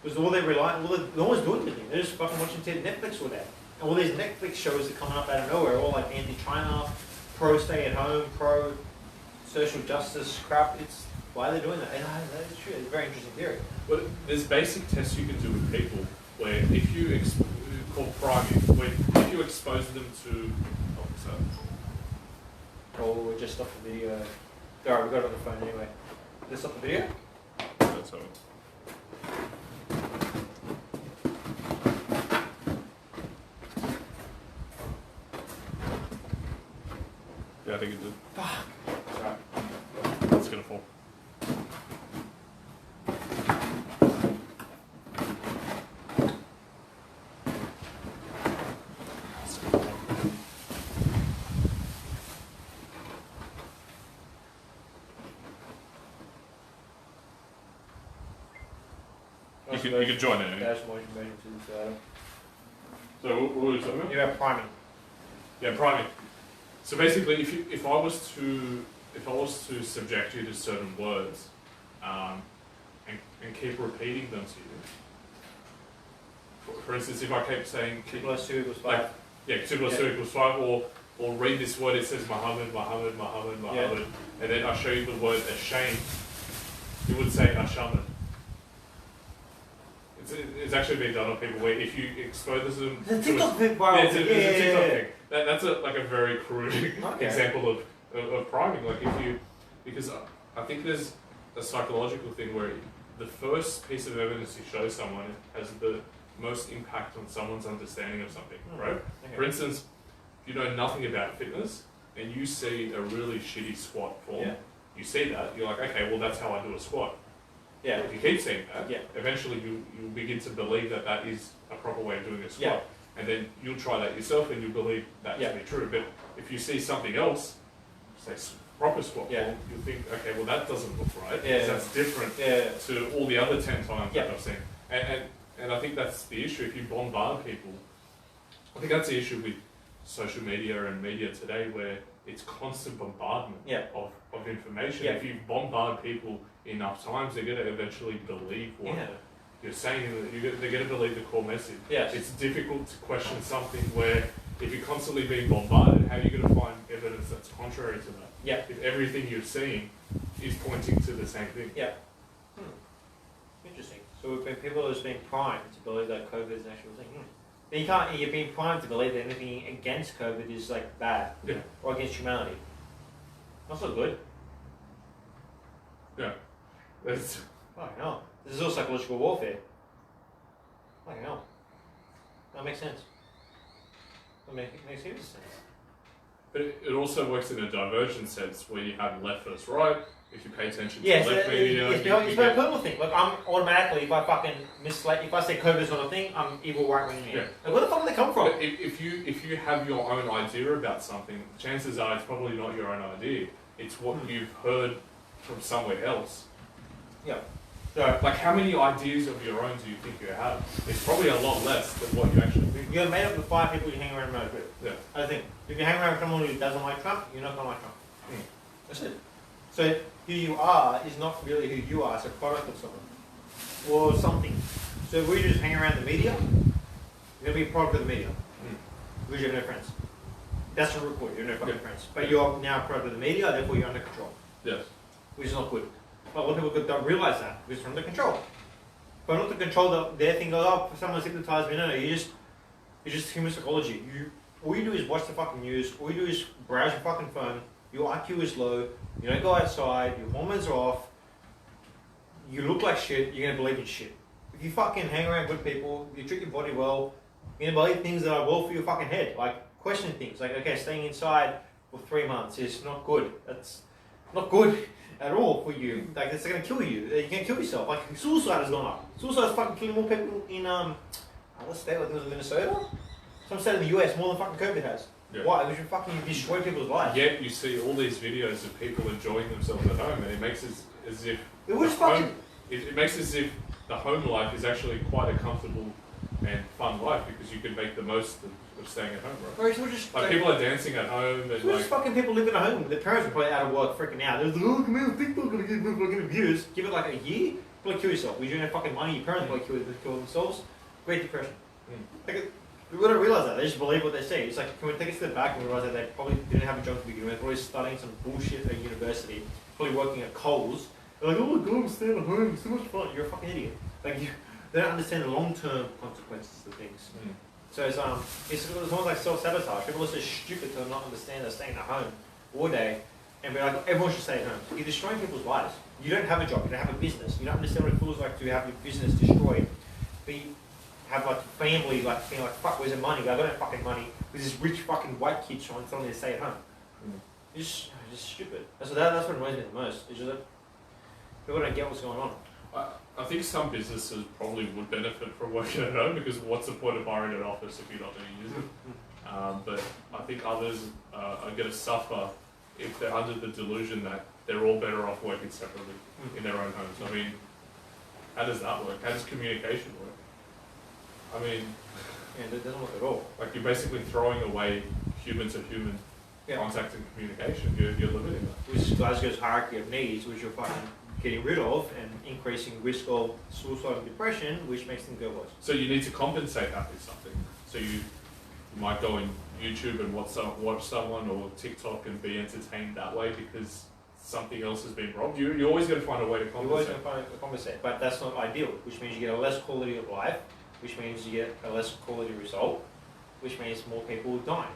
Because all they rely on, no one's doing anything. They're just fucking watching Netflix all day. And all these Netflix shows are coming up out of nowhere, all like anti-China, pro-stay-at-home, pro-social justice crap. It's why they're doing that. And that is true. It's a very interesting theory. But there's basic tests you can do with people where if you called priming, where if you expose them to we'll just stop the video. Alright, we got it on the phone anyway. Let's stop the video? That's all. Yeah, I think it did. Fuck. Sorry. It's gonna fall. You can join it. Dash more information to this item. So what were we talking about? Yeah, priming. Yeah, priming. So basically, if I was to subject you to certain words, and keep repeating them to you. For instance, if I keep saying 2 + 2 = 5. like, 2 + 2 = 5, or read this word, it says Muhammad, and then I show you the word ashamed, you would say ashamed. It's actually been done on people where if you expose them to TikTok thing, it's a TikTok thing. That's a very crude example of priming. Like because I think there's a psychological thing where the first piece of evidence you show someone has the most impact on someone's understanding of something, right? Okay. For instance, if you know nothing about fitness and you see a really shitty squat form, you see that, you're like, okay, well that's how I do a squat. Yeah. If you keep seeing that, eventually you'll begin to believe that that is a proper way of doing a squat. And then you'll try that yourself and you'll believe that to be true. But if you see something else, say proper squat form, you'll think, okay, well that doesn't look right. Because that's different to all the other 10 times that I've seen. And I think that's the issue. If you bombard people, I think that's the issue with social media and media today where it's constant bombardment Yeah. of information. Yeah. If you bombard people enough times, they're going to eventually believe what you're saying. They're going to believe the core message. Yes. It's difficult to question something where if you're constantly being bombarded, how are you going to find evidence that's contrary to that? Yeah. If everything you're seeing is pointing to the same thing. Yeah. Interesting. So we've been, people are just being primed to believe that COVID is an actual thing. Then you can't. You're being primed to believe that anything against COVID is like bad. Yeah. Or against humanity. That's not good. Yeah. That's, Fucking hell. This is all psychological warfare. Fucking hell. That makes sense. That makes heaps of sense. but it also works in a divergent sense where you have left versus right. If you pay attention to Yes, left media, it's a political thing. Like I'm automatically, if I fucking if I say COVID's not a thing, I'm evil right wing. Yeah. Like where the fuck did they come from? But if you have your own idea about something, chances are it's probably not your own idea. It's what you've heard from somewhere else. Yeah. So Like how many ideas of your own do you think you have? It's probably a lot less than what you actually think. you're made up of 5 people you hang around with. Yeah. I think if you hang around with someone who doesn't like Trump, you're not gonna like Trump. That's it. So who you are is not really who you are. It's a product of someone or something. So if we just hang around the media, you're gonna be a product of the media. Because you have no friends. That's the root cause. You have no fucking friends. But you're now a product of the media, therefore you're under control. Yes. Which is not good. But a lot of people don't realise that because it's under control. But not to control their thing. Oh, someone's hypnotised me. No, it's just human psychology. All you do is watch the fucking news. All you do is browse your fucking phone. Your IQ is low. You don't go outside. Your hormones are off. You look like shit. You're gonna believe in shit. If you fucking hang around good people, you treat your body well, you're gonna believe things that are well for your fucking head. Like question things. Like okay, staying inside for 3 months is not good. That's not good at all for you. Like it's gonna kill you. You're gonna kill yourself. Like suicide has gone up. Suicide is fucking killing more people in let's state, I think it was Minnesota. Some state in the US more than fucking COVID has. Yeah. Why? Because you fucking destroy people's lives. Yet you see all these videos of people enjoying themselves at home, and it makes it as if It was the fucking. home, it makes it as if the home life is actually quite a comfortable and fun life because you can make the most of staying at home, right? Or it's just Like people are dancing at home and it's like just fucking people living at home. Their parents are probably out of work, freaking out. They're like, oh, come here, TikTok gonna get fucking views. Give it like a year, probably kill yourself. We don't have fucking money. Your parents probably kill themselves. Great Depression. Like, we don't realise that. They just believe what they say. It's like, can we take a step back and realise that they probably didn't have a job to begin with, probably studying some bullshit at university, probably working at Coles. They're like, oh my god, I'm staying at home, it's so much fun. You're a fucking idiot. Like, they don't understand the long-term consequences of things. So it's almost like self-sabotage. People are so stupid to not understand they're staying at home all day and be like, everyone should stay at home. You're destroying people's lives. You don't have a job, you don't have a business. You don't understand what it feels like to have your business destroyed. Have like family like being like, fuck, where's the money? I don't have fucking money. There's this rich fucking white kid trying to tell me to stay at home. It's just stupid. That's what annoys me the most. It's just that people don't get what's going on. I think some businesses probably would benefit from working at home because what's the point of hiring an office if you're not going to use it? But I think others are going to suffer if they're under the delusion that they're all better off working separately in their own homes. I mean, how does that work? How does communication work? I mean, Yeah, it doesn't work at all. like you're basically throwing away human to human contact and communication. You're limiting that. Which Glasgow's hierarchy of needs, which you're fucking getting rid of and increasing risk of suicide and depression, which makes them go worse. So you need to compensate that with something. So you might go on YouTube and watch someone or TikTok and be entertained that way because something else has been robbed. You're always going to find a way to compensate. You're always going to find a compensate, but that's not ideal, which means you get a less quality of life, which means you get a less quality result, which means more people die.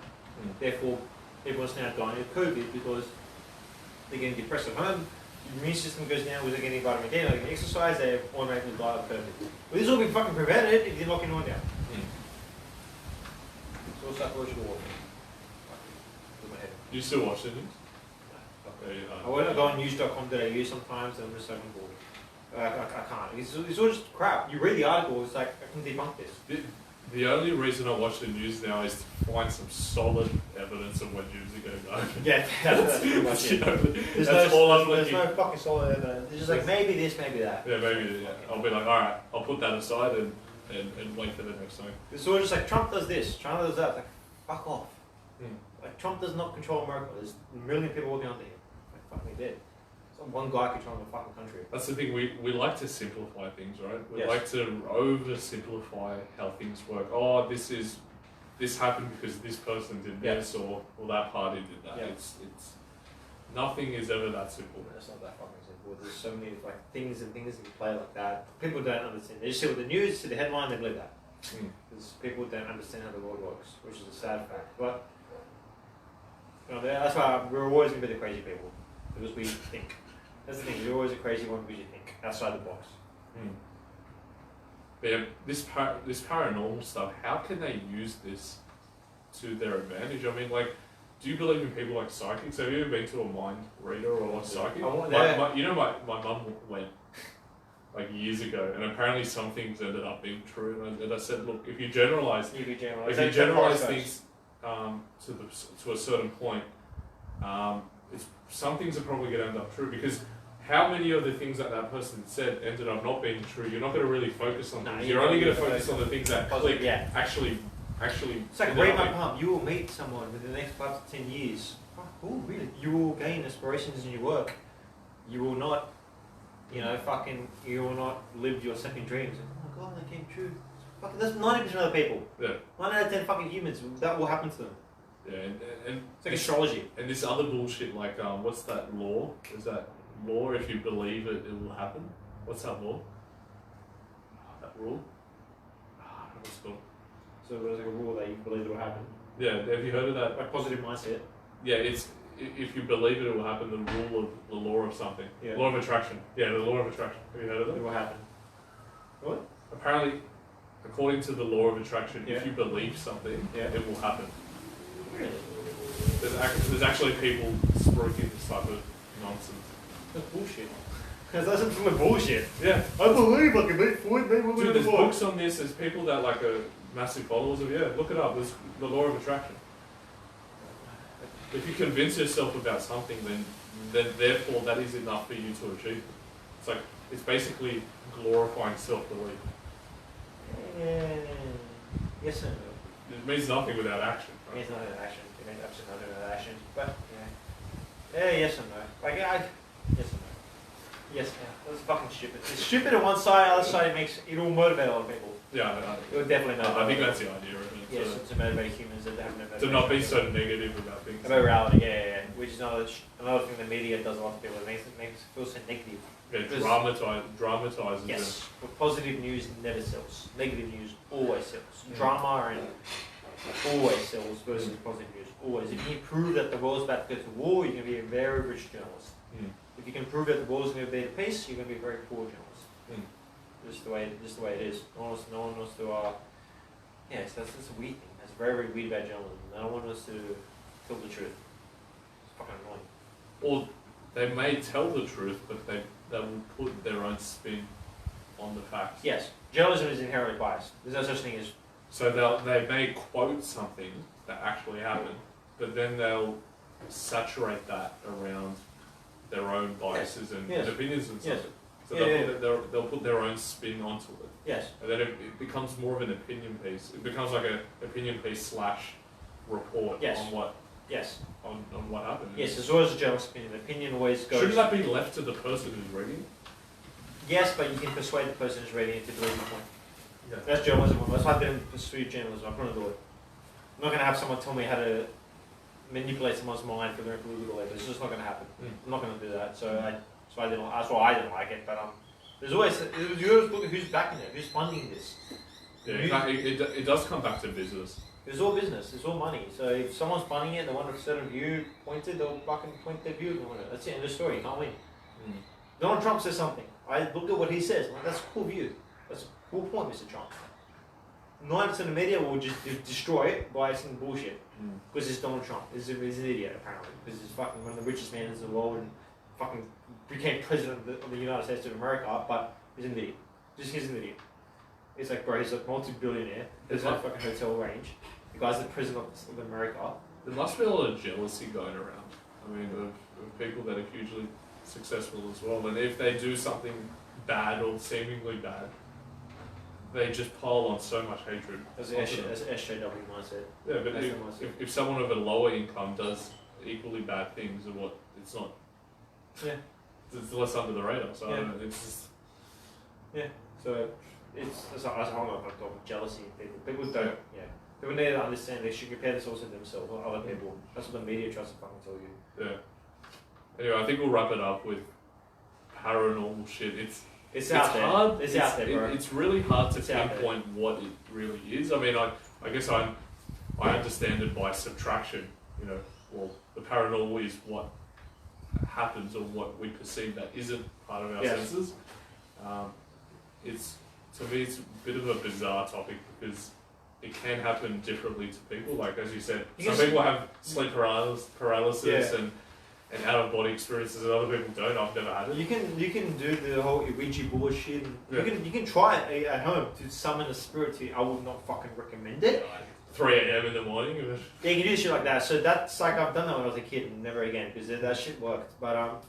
Therefore, everyone's now dying of COVID because they're getting depressed at home, your immune system goes down without getting vitamin D, they can exercise, they automatically die of COVID. But this will be fucking prevented if you lock anyone down. It's all psychological warfare. Do you still watch the news? I want to go on news.com.au sometimes and I'm just so bored. I can't. It's all just crap. You read the article, it's like, I can debunk this. The only reason I watch the news now is to find some solid evidence of when news are going to go. Yeah, that's pretty much it. There's no fucking solid evidence. It's just like, maybe this, maybe that. Yeah, maybe, yeah. I'll be like, alright, I'll put that aside and wait for the next time. It's all just like, Trump does this, Trump does that. It's like, fuck off. Like Trump does not control America. There's a million people working under him. Like fucking dead. It's not one guy controlling the fucking country. That's the thing. We like to simplify things, right? We Yes. like to oversimplify how things work. Oh, this happened because this person did this, or that party did that. Yeah. It's nothing is ever that simple. It's not that fucking simple. There's so many like things and things that play like that. People don't understand. They just see what the news, see the headline, they believe that. Because people don't understand how the world works, which is a sad fact. But you know, that's why we're always going to be the crazy people, because we think. That's the thing. You're always a crazy one because you think outside the box. But yeah, this paranormal stuff. How can they use this to their advantage? I mean, like, do you believe in people like psychics? Have you ever been to a mind reader or a psychic? My mum went like years ago, and apparently some things ended up being true. And I said, look, if you generalize things to a certain point, some things are probably going to end up true, because how many of the things that person said ended up not being true? You're not going to really focus on things. You're only going to focus on the things that click. Yeah. Actually. It's like read my palm. You will meet someone within the next 5 to 10 years. Oh, really? You will gain aspirations in your work. You will not, you will not live your second dreams. Oh my god, that came true. Fucking, that's 90% of the people. Yeah. 9 out of 10 fucking humans, that will happen to them. Yeah, and it's like astrology. And this other bullshit, like, what's that law? Is that law? If you believe it, it will happen. What's that law? That rule? What's it called? So there's like a rule that you believe it will happen. Yeah, have you heard of that? Like positive mindset. Yeah, it's if you believe it will happen. The rule of the law of something. Yeah. Law of attraction. Yeah, the law of attraction. Have you heard of that? It will happen. What? Apparently, according to the law of attraction, Yeah. if you believe something, it will happen. Really? There's actually people spruiking this type of nonsense. That's bullshit. That's some bullshit. Yeah. I believe I can make food, make women. Dude, there's books on this. There's people that like are massive followers of. Yeah, look it up. There's the law of attraction. If you convince yourself about something, then therefore that is enough for you to achieve it. It's basically glorifying self-belief. Yes and It no. means nothing without action. Right? It's not an action. It means absolutely nothing without action. But yeah, yes and no. Like yes and no. Yes, that's fucking stupid. It's stupid on one side, other side it will motivate a lot of people. Yeah, it will definitely motivate. I think that's the idea, right? Yes, to motivate humans that have no motivation. To not be so negative about things. About reality, yeah. Which is another thing the media does a lot to people. It makes it feel so negative. Yeah, dramatizes yes, it. but positive news never sells. Negative news always sells. Drama and always sells versus positive news. Always. If you can prove that the world's about to go to war, you're going to be a very rich journalist. If you can prove that the world's going to be at peace, you're going to be a very poor journalist. Just the way it is. No one wants to. Yes, that's a weird thing. That's very, very weird about journalism. No one wants to tell the truth. It's fucking annoying. Or they may tell the truth, but they will put their own spin on the facts. Yes, journalism is inherently biased. There's no such thing as. So they may quote something that actually happened, but then they'll saturate that around their own biases and opinions and stuff. So they'll put their own spin onto it. Yes. And then it becomes more of an opinion piece. It becomes like an opinion piece / report on what on what happened. Yes, there's always a journalist's opinion. Opinion always goes. Shouldn't that be left to the person who's reading? Yes, but you can persuade the person who's reading it to believe your point. Yeah. That's journalism. That's why I didn't pursue journalism. I couldn't do it. I'm not going to have someone tell me how to manipulate someone's mind for their political level. It's just not going to happen. I'm not going to do that. So that's why I didn't like it. But there's always you always look at who's backing it, who's funding this. Yeah, it does come back to business. It's all business. It's all money. So if someone's funding it, they want a certain view pointed, they'll fucking point their view. That's it. End of story. You can't win. Donald Trump says something. I looked at what he says. I'm like, that's a cool view. That's a cool point, Mr. Trump. 90% of the media will just destroy it by some bullshit. Because it's Donald Trump. He's an idiot, apparently. Because he's fucking one of the richest men in the world and fucking became president of the United States of America, but he's an idiot. He's an idiot. It's like, bro, he's a multi-billionaire. There's no fucking hotel range. The guy's the president of America. There must be a lot of jealousy going around. I mean, of people that are hugely successful as well. And if they do something bad or seemingly bad, they just pile on so much hatred. That's an SJW mindset. Yeah, but That's the mindset. if someone of a lower income does equally bad things, or what, it's not. Yeah. It's less under the radar. So Yeah. I don't know, it's just. Yeah. So it's a whole lot of jealousy in people. People don't. Yeah. People need to understand they should compare this also to themselves, not other people. That's what the media tries to fucking tell you. Yeah. Anyway, I think we'll wrap it up with paranormal shit. It's out there. Hard. It's out there, bro. It's really hard to It's out pinpoint what it really is. I mean, I guess I understand it by subtraction. You know, well, the paranormal is what happens or what we perceive that isn't part of our senses. To me, it's a bit of a bizarre topic because it can happen differently to people. Like as you said, some people have sleep paralysis and out of body experiences, and other people don't. I've never had it. You can do the whole Ouija board shit. You can try it at home to summon a spirit to you. I would not fucking recommend it. 3 a.m. in the morning. Yeah, you can do shit like that. So that's like I've done that when I was a kid and never again because that shit worked. But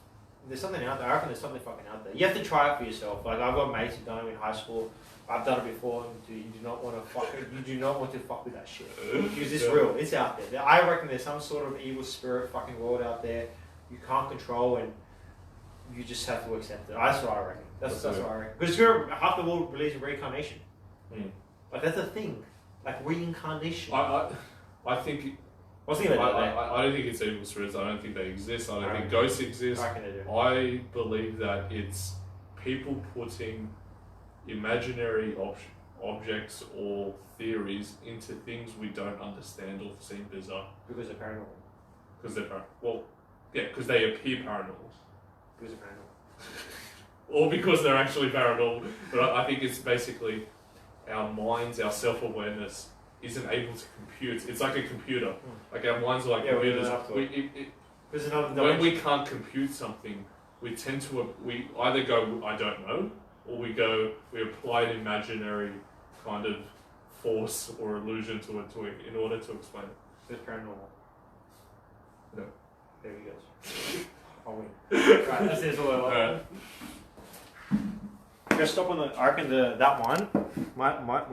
there's something out there. I reckon there's something fucking out there. You have to try it for yourself. Like I've got mates who've done it in high school. I've done it before. And you do not want to fuck it. You do not want to fuck with that shit because it's real. It's out there. I reckon there's some sort of evil spirit fucking world out there you can't control and you just have to accept it. That's what I reckon. That's what I reckon. Because half the world believes in reincarnation. Like that's a thing. Like reincarnation. I think. I don't think it's evil spirits. I don't think they exist. I don't think ghosts exist. I believe that it's people putting imaginary objects or theories into things we don't understand or seem bizarre. Because they're paranormal. Because they're well, yeah, because they appear paranormal. Because they're paranormal. Or because they're actually paranormal. But I think it's basically our minds, our self-awareness isn't able to compute. It's like a computer. Like our minds are like computers. When we can't compute something, we tend to either go, I don't know, or we apply an imaginary kind of force or illusion to it in order to explain it. It's paranormal. No. There he goes. I'll win. Right, that's it. All I like. Let's stop on I reckon that one might